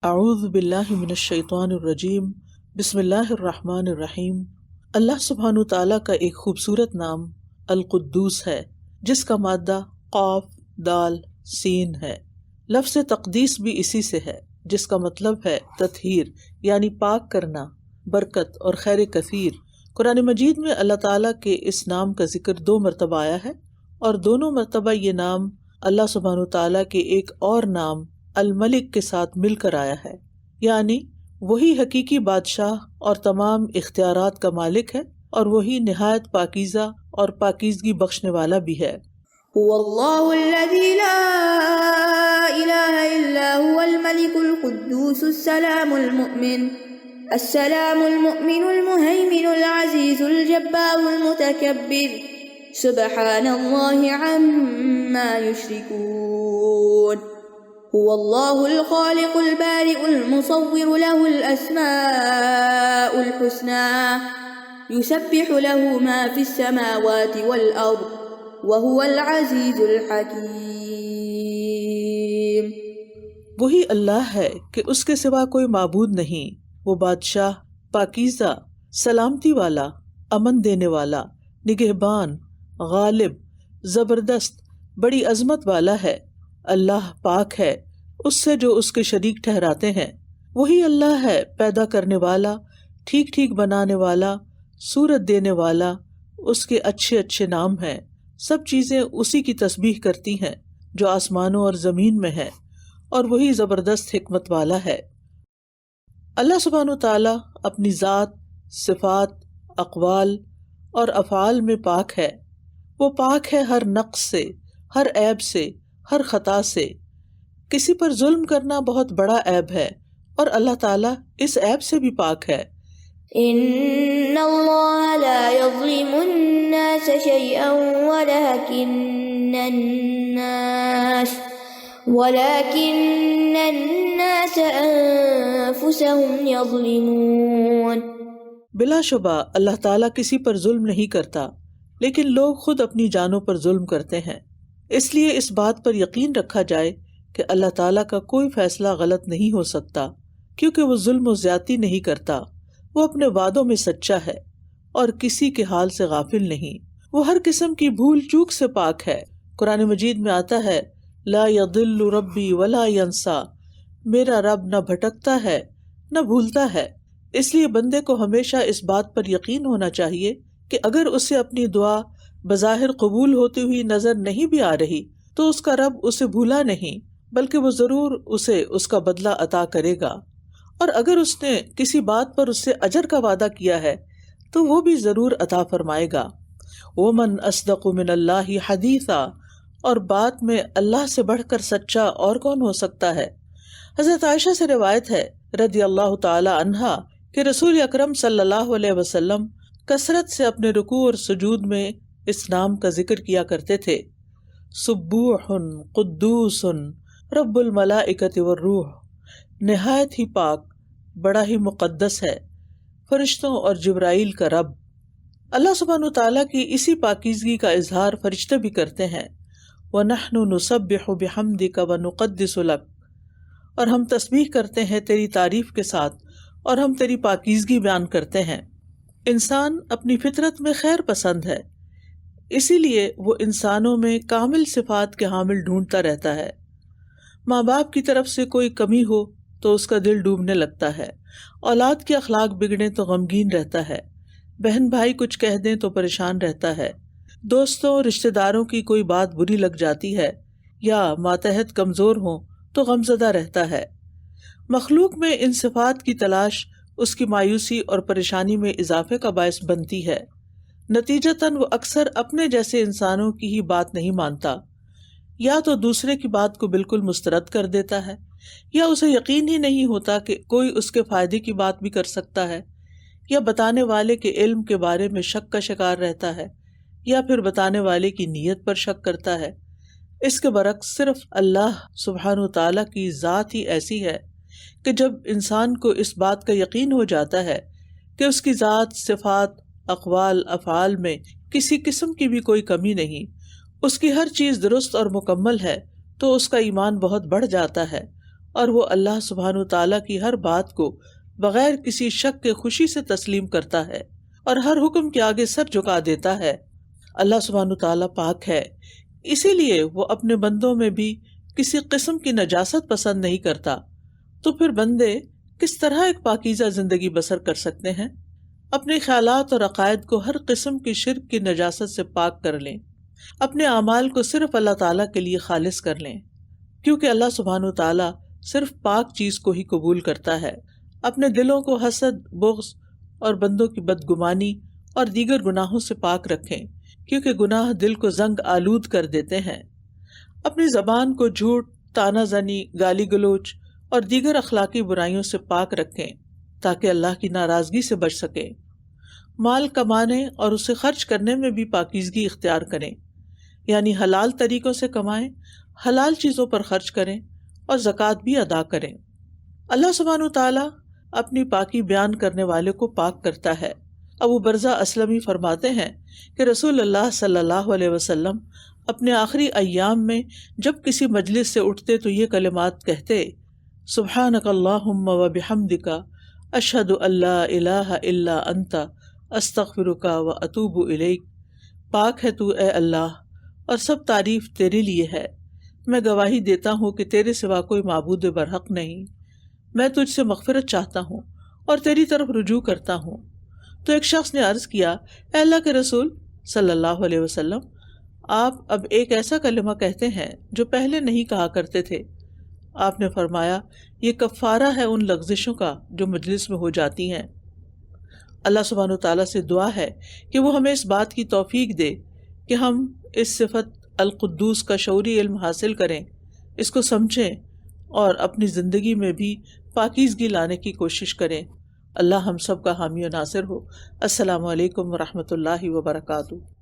اعوذ باللہ من الشیطان الرجیم، بسم اللہ الرحمن الرحیم۔ اللہ سبحانہ تعالیٰ کا ایک خوبصورت نام القدوس ہے، جس کا مادہ قاف دال سین ہے۔ لفظ تقدیس بھی اسی سے ہے، جس کا مطلب ہے تطہیر، یعنی پاک کرنا، برکت اور خیر کثیر۔ قرآن مجید میں اللہ تعالیٰ کے اس نام کا ذکر 2 مرتبہ آیا ہے، اور دونوں مرتبہ یہ نام اللہ سبحانہ تعالیٰ کے ایک اور نام الملک کے ساتھ مل کر آیا ہے، یعنی وہی حقیقی بادشاہ اور تمام اختیارات کا مالک ہے، اور وہی نہایت پاکیزہ اور پاکیزگی بخشنے والا بھی ہے۔ هو الله الذي لا إله إلا هو الملك القدوس السلام المؤمن المهيمن العزيز الجبار المتكبر سبحان الله عما يشركون هو الله الخالق البارئ المصور له الأسماء الحسنى يسبح له ما في السماوات والأرض وَهُوَ الْعَزِيزُ الْحَكِيمُ۔ وہی اللہ ہے کہ اس کے سوا کوئی معبود نہیں، وہ بادشاہ، پاکیزہ، سلامتی والا، امن دینے والا، نگہبان، غالب، زبردست، بڑی عظمت والا ہے۔ اللہ پاک ہے اس سے جو اس کے شریک ٹھہراتے ہیں۔ وہی اللہ ہے پیدا کرنے والا، ٹھیک ٹھیک بنانے والا، صورت دینے والا، اس کے اچھے اچھے نام ہیں۔ سب چیزیں اسی کی تسبیح کرتی ہیں جو آسمانوں اور زمین میں ہے، اور وہی زبردست حکمت والا ہے۔ اللہ سبحانہ تعالیٰ اپنی ذات، صفات، اقوال اور افعال میں پاک ہے۔ وہ پاک ہے ہر نقص سے، ہر عیب سے، ہر خطا سے۔ کسی پر ظلم کرنا بہت بڑا عیب ہے، اور اللہ تعالیٰ اس عیب سے بھی پاک ہے۔ إِنَّ اللَّهَ لَا يَظْلِمُ النَّاسَ شَيْئًا وَلَكِنَّ النَّاسَ أَنفُسَهُمْ يَظْلِمُونَ۔ بلا شبہ اللہ تعالیٰ کسی پر ظلم نہیں کرتا، لیکن لوگ خود اپنی جانوں پر ظلم کرتے ہیں۔ اس لیے اس بات پر یقین رکھا جائے کہ اللہ تعالیٰ کا کوئی فیصلہ غلط نہیں ہو سکتا، کیونکہ وہ ظلم و زیادتی نہیں کرتا۔ وہ اپنے وعدوں میں سچا ہے اور کسی کے حال سے غافل نہیں۔ وہ ہر قسم کی بھول چوک سے پاک ہے۔ قرآن مجید میں آتا ہے، لا یضل ربی ولا ینسا، میرا رب نہ بھٹکتا ہے نہ بھولتا ہے۔ اس لیے بندے کو ہمیشہ اس بات پر یقین ہونا چاہیے کہ اگر اسے اپنی دعا بظاہر قبول ہوتی ہوئی نظر نہیں بھی آ رہی تو اس کا رب اسے بھولا نہیں، بلکہ وہ ضرور اسے اس کا بدلہ عطا کرے گا، اور اگر اس نے کسی بات پر اس سے اجر کا وعدہ کیا ہے تو وہ بھی ضرور عطا فرمائے گا۔ وَمَنْ أَصْدَقُ مِنَ اللَّهِ حَدِيثًا، اور بات میں اللہ سے بڑھ کر سچا اور کون ہو سکتا ہے۔ حضرت عائشہ سے روایت ہے رضی اللہ تعالی عنہا کہ رسول اکرم صلی اللہ علیہ وسلم کثرت سے اپنے رکوع اور سجود میں اس نام کا ذکر کیا کرتے تھے، سبوح قدوس رب الملائکۃ والروح، نہایت ہی پاک، بڑا ہی مقدس ہے، فرشتوں اور جبرائیل کا رب۔ اللہ سبحانہ تعالیٰ کی اسی پاکیزگی کا اظہار فرشتے بھی کرتے ہیں، وَنَحْنُ نُسَبِّحُ بِحَمْدِكَ وَنُقَدِّسُ لَكَ، اور ہم تسبیح کرتے ہیں تیری تعریف کے ساتھ، اور ہم تیری پاکیزگی بیان کرتے ہیں۔ انسان اپنی فطرت میں خیر پسند ہے، اسی لیے وہ انسانوں میں کامل صفات کے حامل ڈھونڈتا رہتا ہے۔ ماں باپ کی طرف سے کوئی کمی ہو تو اس کا دل ڈوبنے لگتا ہے، اولاد کے اخلاق بگڑیں تو غمگین رہتا ہے، بہن بھائی کچھ کہہ دیں تو پریشان رہتا ہے، دوستوں رشتہ داروں کی کوئی بات بری لگ جاتی ہے، یا ماتحت کمزور ہوں تو غمزدہ رہتا ہے۔ مخلوق میں ان صفات کی تلاش اس کی مایوسی اور پریشانی میں اضافے کا باعث بنتی ہے۔ نتیجتاً وہ اکثر اپنے جیسے انسانوں کی ہی بات نہیں مانتا، یا تو دوسرے کی بات کو بالکل مسترد کر دیتا ہے، یا اسے یقین ہی نہیں ہوتا کہ کوئی اس کے فائدے کی بات بھی کر سکتا ہے، یا بتانے والے کے علم کے بارے میں شک کا شکار رہتا ہے، یا پھر بتانے والے کی نیت پر شک کرتا ہے۔ اس کے برعکس صرف اللہ سبحانہ تعالیٰ کی ذات ہی ایسی ہے کہ جب انسان کو اس بات کا یقین ہو جاتا ہے کہ اس کی ذات، صفات، اقوال، افعال میں کسی قسم کی بھی کوئی کمی نہیں، اس کی ہر چیز درست اور مکمل ہے، تو اس کا ایمان بہت بڑھ جاتا ہے اور وہ اللہ سبحانہ تعالیٰ کی ہر بات کو بغیر کسی شک کے خوشی سے تسلیم کرتا ہے اور ہر حکم کے آگے سر جھکا دیتا ہے۔ اللہ سبحانہ تعالیٰ پاک ہے، اسی لیے وہ اپنے بندوں میں بھی کسی قسم کی نجاست پسند نہیں کرتا۔ تو پھر بندے کس طرح ایک پاکیزہ زندگی بسر کر سکتے ہیں؟ اپنے خیالات اور عقائد کو ہر قسم کی شرک کی نجاست سے پاک کر لیں، اپنے اعمال کو صرف اللہ تعالیٰ کے لیے خالص کر لیں، کیونکہ اللہ سبحانہ تعالیٰ صرف پاک چیز کو ہی قبول کرتا ہے۔ اپنے دلوں کو حسد، بغض اور بندوں کی بدگمانی اور دیگر گناہوں سے پاک رکھیں، کیونکہ گناہ دل کو زنگ آلود کر دیتے ہیں۔ اپنی زبان کو جھوٹ، طعنہ زنی، گالی گلوچ اور دیگر اخلاقی برائیوں سے پاک رکھیں تاکہ اللہ کی ناراضگی سے بچ سکیں۔ مال کمانے اور اسے خرچ کرنے میں بھی پاکیزگی اختیار کریں، یعنی حلال طریقوں سے کمائیں، حلال چیزوں پر خرچ کریں اور زکوٰۃ بھی ادا کریں۔ اللہ سبحانہ تعالیٰ اپنی پاکی بیان کرنے والے کو پاک کرتا ہے۔ ابو برزہ اسلمی فرماتے ہیں کہ رسول اللہ صلی اللہ علیہ وسلم اپنے آخری ایام میں جب کسی مجلس سے اٹھتے تو یہ کلمات کہتے: سبحانک اللہم و بحمدک، اشہد ان لا الہ الا انت، استغفرک و اتوب الیک۔ پاک ہے تو اے اللہ، اور سب تعریف تیرے لیے ہے۔ میں گواہی دیتا ہوں کہ تیرے سوا کوئی معبود برحق نہیں۔ میں تجھ سے مغفرت چاہتا ہوں اور تیری طرف رجوع کرتا ہوں۔ تو ایک شخص نے عرض کیا: اے اللہ کے رسول صلی اللہ علیہ وسلم، آپ اب ایک ایسا کلمہ کہتے ہیں جو پہلے نہیں کہا کرتے تھے۔ آپ نے فرمایا: یہ کفارہ ہے ان لغزشوں کا جو مجلس میں ہو جاتی ہیں۔ اللہ سبحانہ تعالیٰ سے دعا ہے کہ وہ ہمیں اس بات کی توفیق دے کہ ہم اس صفت القدوس کا شعوری علم حاصل کریں، اس کو سمجھیں اور اپنی زندگی میں بھی پاکیزگی لانے کی کوشش کریں۔ اللہ ہم سب کا حامی و ناصر ہو۔ السلام علیکم ورحمۃ اللہ وبرکاتہ۔